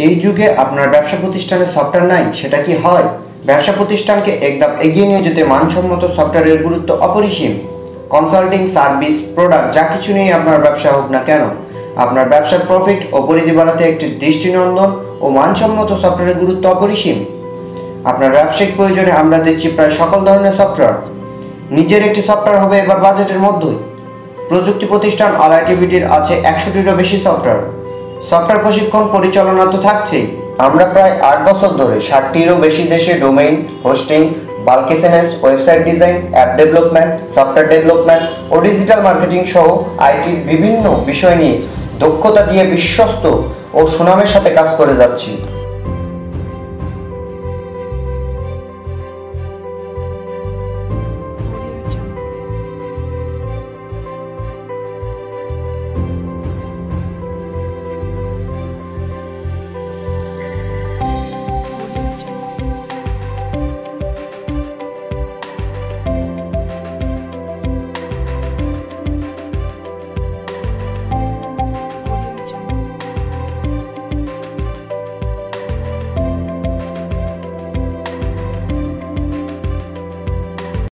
এই যুগে আপনার ব্যবসা প্রতিষ্ঠানে সফটওয়্যার নাই সেটা কি হয়? ব্যবসা প্রতিষ্ঠানকে একধাপ এগিয়ে নিয়ে যেতে মানসম্মত সফটওয়্যারের গুরুত্ব অপরিসীম। কনসাল্টিং, সার্ভিস, প্রোডাক্ট যা কিছু নিয়ে আপনার ব্যবসা হোক না কেন, আপনার ব্যবসার প্রফিট ও পরিধি বাড়াতে একটি দৃষ্টিনন্দন ও মানসম্মত সফটওয়্যারের গুরুত্ব অপরিসীম। আপনার ব্যবসায়িক প্রয়োজনে আমরা দিচ্ছি প্রায় সকল ধরনের সফটওয়্যার। নিজের একটি সফটওয়্যার হবে এবার বাজেটের মধ্যেই। প্রযুক্তি প্রতিষ্ঠান আইটিভিটির আছে 100টিরও বেশি সফটওয়্যার। সফটওয়্যার প্রশিক্ষণ পরিচালনা তো থাকছেই। আমরা প্রায় 8 বছর ধরে 60টিরও বেশি দেশে domain, hosting, bulk SMS, website design, app development, software development ও ডিজিটাল মার্কেটিং সহ আইটির বিভিন্ন বিষয় নিয়ে দক্ষতা দিয়ে বিশ্বস্ত ও সুনামের সাথে কাজ করে যাচ্ছি।